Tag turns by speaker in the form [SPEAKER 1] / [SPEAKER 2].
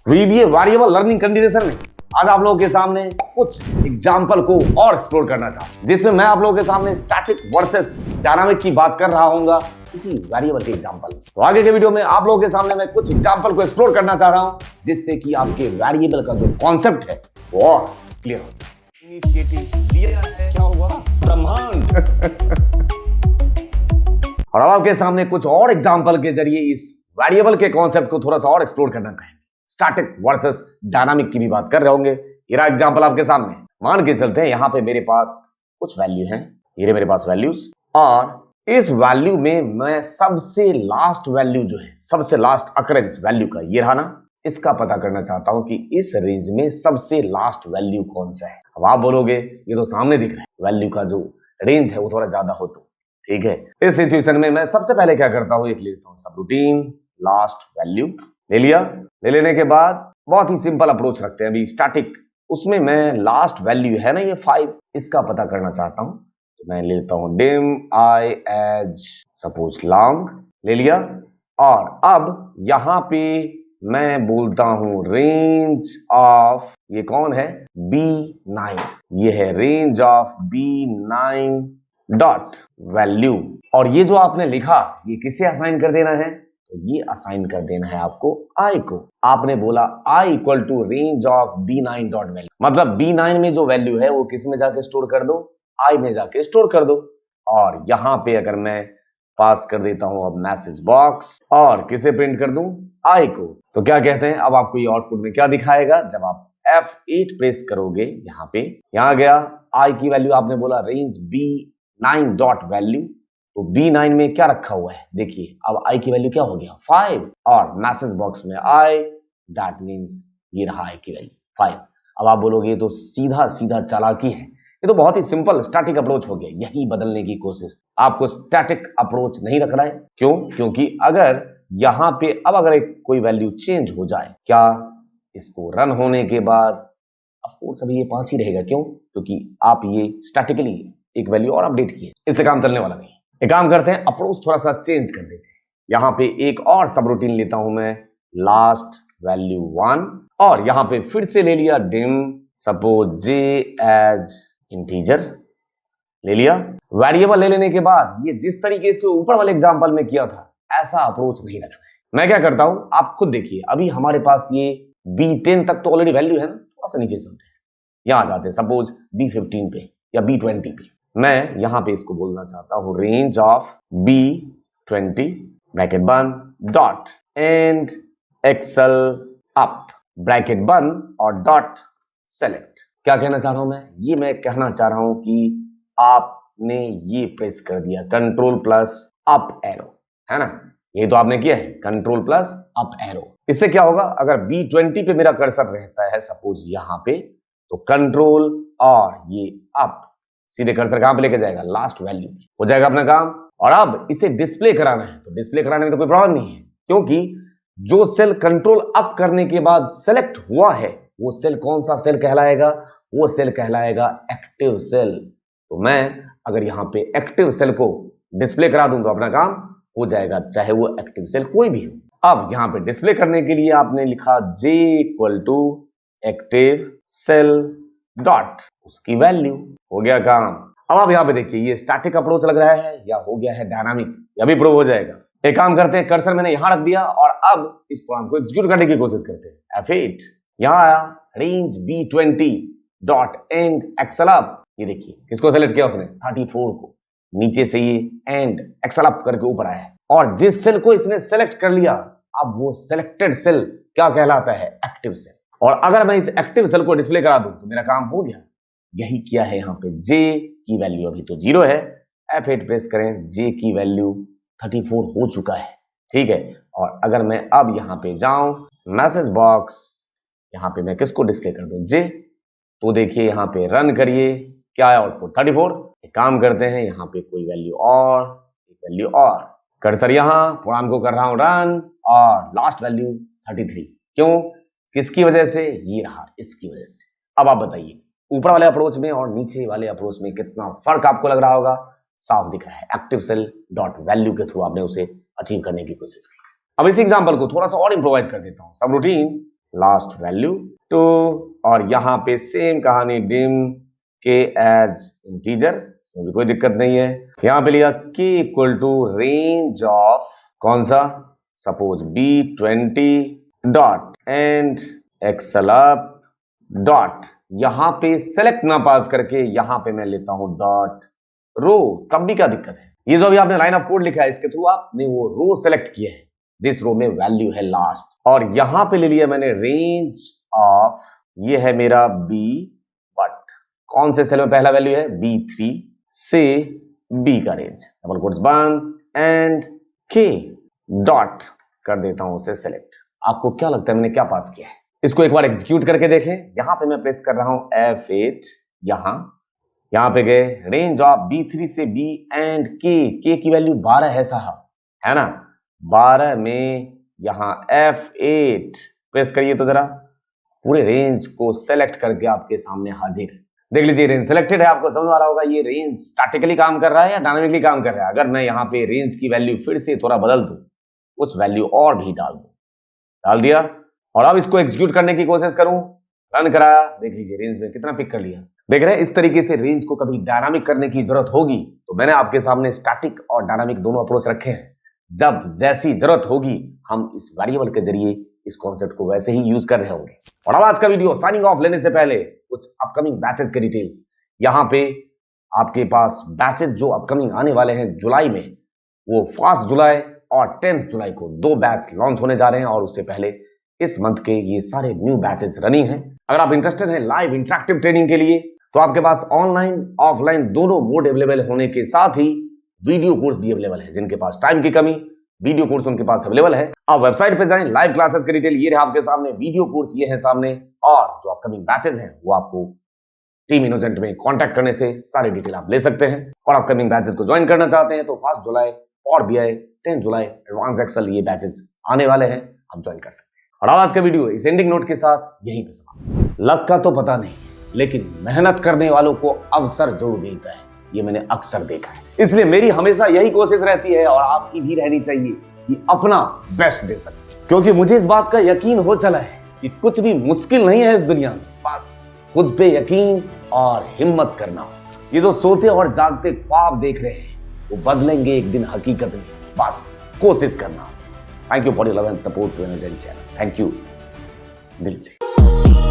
[SPEAKER 1] VBA variable learning condition में आज आप लोगों के सामने कुछ एग्जाम्पल को और एक्सप्लोर करना चाहता हूं, जिसमें मैं आप लोगों के सामने स्टैटिक वर्सेस डायनामिक की बात कर रहा हूंगा इसी वेरिएबल के एग्जाम्पल। तो आगे के वीडियो में आप लोगों के सामने मैं कुछ एग्जाम्पल को एक्सप्लोर करना चाह रहा हूं, जिससे कि आपके वेरिएबल का जो कॉन्सेप्ट है वो और क्लियर हो सके। इनिशिएटिव लिया है, क्या हुआ? ब्रह्मांड। और अब आपके सामने कुछ और एग्जाम्पल के जरिए इस वेरिएबल के कॉन्सेप्ट को थोड़ा सा और एक्सप्लोर करना चाहेंगे। स्टैटिक वर्सेस डायनामिक की भी बात कर रहे होंगे। ये रहा एग्जांपल आपके सामने। मान के चलते हैं यहाँ पे मेरे पास कुछ वैल्यू हैं, ये मेरे पास वैल्यूज, और इस वैल्यू में मैं सबसे लास्ट वैल्यू जो है, सबसे लास्ट अकरेंस वैल्यू का ये रहा ना, इसका पता करना चाहता हूं कि इस रेंज में सबसे लास्ट वैल्यू कौन सा है। अब आप बोलोगे ये तो सामने दिख रहा है, वैल्यू का जो रेंज है वो थोड़ा ज्यादा हो तो ठीक है। इस सिचुएशन में मैं सबसे पहले क्या करता हूं, एक लेता हूं सब रूटीन लास्ट वैल्यू ले लिया। ले लेने के बाद बहुत ही सिंपल अप्रोच रखते हैं अभी स्टैटिक, उसमें मैं लास्ट वैल्यू है ना ये 5, इसका पता करना चाहता हूं। तो मैं लेता हूं dim I as suppose long ले लिया, और अब यहां पे मैं बोलता हूं रेंज ऑफ, ये कौन है? B9, ये है range of B9 dot value. और ये जो आपने लिखा ये किसे असाइन कर देना है? तो ये असाइन कर देना है आपको i को। आपने बोला i equal to range of B9 dot value, मतलब B9 में जो वैल्यू है वो किस में जाके स्टोर कर दो? i में जाके स्टोर कर दो। और यहां पे अगर मैं पास कर देता हूं अब मैसेज बॉक्स, और किसे प्रिंट कर दूं? i को। तो क्या कहते हैं, अब आपको ये आउटपुट में क्या दिखाएगा? जब आप F8 प्रेस करोगे यहाँ पे, यहां गया i की वैल्यू, आपने बोला रेंज B9 डॉट वैल्यू, तो B9 में क्या रखा हुआ है? देखिए अब i की वैल्यू क्या हो गया? 5, और मैसेज बॉक्स में i, दैट मींस ये रहा i की वैल्यू 5। अब आप बोलोगे ये तो सीधा सीधा चालाकी है, ये तो बहुत ही सिंपल स्टैटिक अप्रोच हो गया। यही बदलने की कोशिश, आपको स्टैटिक अप्रोच नहीं रखना है। क्यों? क्योंकि अगर यहां पे अब अगर कोई वैल्यू चेंज हो जाए, क्या इसको रन होने के बाद ऑफकोर्स अभी ये 5 ही रहेगा। क्यों? क्योंकि आप ये स्टैटिकली एक वैल्यू और अपडेट किए, इससे काम चलने वाला नहीं। एक काम करते हैं, अप्रोच थोड़ा सा चेंज कर देते हैं। यहां पे एक और सब रूटीन लेता हूं मैं, लास्ट वैल्यू 1, और यहां पे फिर से ले लिया dim suppose j as integer ले लिया। वेरिएबल ले लेने के बाद ये जिस तरीके से ऊपर वाले एग्जांपल में किया था ऐसा अप्रोच नहीं रखना है। मैं क्या करता हूं, आप खुद देखिए, अभी हमारे पास ये B10 तक तो ऑलरेडी वैल्यू है ना, थोड़ा सा नीचे चलते हैं, यहां जाते हैं सपोज B15 पे या B20 पे। मैं यहां पे इसको बोलना चाहता हूं रेंज ऑफ B20 ब्रैकेट बंद dot end excel up bracket बंद और डॉट सेलेक्ट। क्या कहना चाह रहा हूं मैं कहना चाह रहा हूं कि आपने ये प्रेस कर दिया कंट्रोल प्लस अप एरो, है ना? ये तो आपने किया है कंट्रोल प्लस अप एरो। इससे क्या होगा, अगर B20 पे मेरा कर्सर रहता है सपोज यहां पे, तो कंट्रोल और ये अप सीधे कर्सर कहां पे लेके जाएगा? लास्ट वैल्यू में हो जाएगा अपना काम। और अब इसे डिस्प्ले कराना है, तो डिस्प्ले कराने में तो कोई प्रॉब्लम नहीं है, क्योंकि जो सेल कंट्रोल अप करने के बाद सेलेक्ट हुआ है वो सेल कौन सा सेल कहलाएगा? वो सेल कहलाएगा एक्टिव सेल। तो मैं अगर यहां पे एक्टिव सेल को डिस्प्ले करा दूं तो अपना काम हो जाएगा, चाहे वो एक्टिव सेल कोई भी हो। अब यहां पे डिस्प्ले करने के लिए आपने लिखा j equal to active cell dot उसकी वैल्यू, हो गया काम। अब आप यहां पे देखिए ये स्टैटिक अप्रोच लग रहा है या हो गया है डायनामिक, या भी प्रूव हो जाएगा। एक काम करते हैं, कर्सर मैंने यहां रख दिया और अब इस प्रोग्राम को एग्जीक्यूट करने की कोशिश करते हैं। F8 यहां आया range B20 dot end excel up, ये देखिए किसको सेलेक्ट किया उसने? 34 को। नीचे से ये एंड एक्सेल अप करके ऊपर आया है, और जिस सेल को इसने सेलेक्ट कर लिया अब वो सेलेक्टेड सेल क्या कहलाता है? Active cell. और अगर मैं इस एक्टिव सेल को डिस्प्ले करा दूं तो मेरा काम हो गया। यही किया है यहाँ पे। j की वैल्यू अभी तो 0 है, F8 प्रेस करें, j की वैल्यू 34 हो चुका है, ठीक है। और अगर मैं अब यहाँ पे जाऊं मैसेज बॉक्स, यहाँ पे मैं किसको डिस्प्ले कर दूं? j। तो देखिए यहाँ पे रन करिए, क्या है आउटपुट? 34। एक काम करते हैं, यहाँ पे कोई वैल्यू और, एक वैल्यू और, कर्सर यहाँ, प्रोग्राम को कर रहा हूं रन, और लास्ट वैल्यू 33। क्यों? किसकी वजह से? ये रहा, इसकी वजह से। अब आप बताइए ऊपर वाले अप्रोच में और नीचे वाले अप्रोच में कितना फर्क आपको लग रहा होगा? साफ दिख रहा है। एक्टिव सेल डॉट वैल्यू के थ्रू आपने उसे अचीव करने की कोशिश की। अब इस एग्जांपल को थोड़ा सा और इंप्रोवाइज कर देता हूं। सब रूटीन लास्ट वैल्यू 2 और यहाँ पे सेम कहानी dim k एज इंटीजर, इसमें भी कोई दिक्कत नहीं है। यहाँ पे लिया k equal to range of कौन सा, सपोज b20 डॉट एंड एक्सलअप डॉट, यहाँ पे सेलेक्ट ना पास करके यहाँ पे मैं लेता हूं डॉट रो, तब भी क्या दिक्कत है। ये जो अभी आपने लाइन ऑफ कोड लिखा है इसके थ्रू आपने वो रो सेलेक्ट किया है जिस रो में वैल्यू है लास्ट, और यहां पे ले लिया मैंने रेंज ऑफ, ये है मेरा b बट कौन से सेल में पहला वैल्यू है b3 से b का रेंज, डबल कोट्स बंद एंड k डॉट कर देता हूं उसे सेलेक्ट। आपको क्या लगता है मैंने क्या पास किया है, इसको एक बार एग्जीक्यूट करके देखें। यहां पे मैं प्रेस कर रहा हूं F8, यहां पे गए रेंज ऑफ b3 से b एंड k की वैल्यू 12 है साहब, है ना, 12 में यहां F8 प्रेस करिए तो जरा पूरे रेंज को सेलेक्ट करके आपके सामने हाजिर। देख लीजिए रेंज सेलेक्टेड है, आपको समझ आ रहा होगा ये रेंज स्टैटिकली काम कर रहा है या डायनामिकली काम कर रहा है। अगर मैं यहाँ पे रेंज की वैल्यू फिर से थोड़ा बदल दूं, कुछ वैल्यू और भी डाल दिया और अब इसको एग्जीक्यूट करने की कोशिश करूं, रन कराया, देख लीजिए रेंज में कितना पिक कर लिया। देख रहे हैं इस तरीके से रेंज को कभी डायनामिक करने की जरूरत होगी तो मैंने आपके सामने स्टैटिक और डायनामिक दोनों अप्रोच रखे हैं। जब जैसी जरूरत होगी हम इस वेरिएबल के जरिए इस कॉन्सेप्ट को वैसे ही यूज कर रहे होंगे। और अब आज का वीडियो साइनिंग ऑफ लेने से पहले कुछ अपकमिंग बैचेस के डिटेल्स। यहाँ पे आपके पास बैचेस जो अपकमिंग आने वाले हैं जुलाई में, वो 1 जुलाई और 10 जुलाई को 2 बैच लॉन्च होने जा रहे हैं और उससे पहले इस मंथ के ये सारे न्यू बैचेस रनिंग हैं। अगर आप इंटरेस्टेड हैं लाइव इंटरेक्टिव ट्रेनिंग के लिए तो आपके पास ऑनलाइन ऑफलाइन दोनों मोड अवेलेबल होने के साथ ही वीडियो कोर्स भी अवेलेबल है। जिनके पास टाइम की कमी, वीडियो कोर्स उनके पास अवेलेबल है। आप वेबसाइट पे जाएं, लाइव क्लासेस की डिटेल ये रहा आपके सामने, वीडियो कोर्स ये है सामने, और जो अपकमिंग बैचेस हैं वो आपको टीम इनोजेंट में कांटेक्ट करने से सारी डिटेल आप ले सकते हैं। और अपकमिंग बैचेस को ज्वाइन करना चाहते हैं तो 1 जुलाई और BI 10 जुलाई एडवांस एक्सेल ये बैचेस आने वाले हैं, आप ज्वाइन कर सकते हैं। और आज का वीडियो इस एंडिंग नोट के साथ यहीं पे समाप्त। लक का तो पता नहीं, लेकिन मेहनत करने वालों को अवसर जरूर मिलता है, ये मैंने अक्सर देखा है। इसलिए मेरी हमेशा यही कोशिश रहती है और आपकी भी रहनी चाहिए कि अपना बेस्ट दे सके, क्योंकि मुझे इस बात का यकीन हो चला है कि कुछ भी मुश्किल नहीं है इस दुनिया में, बस खुद पे यकीन और हिम्मत करना हो। ये जो सोते और जागते ख्वाब देख रहे हैं वो बदलेंगे एक दिन हकीकत में, बस कोशिश करना हो। Thank you for your love and support to energy channel. Thank you दिल से।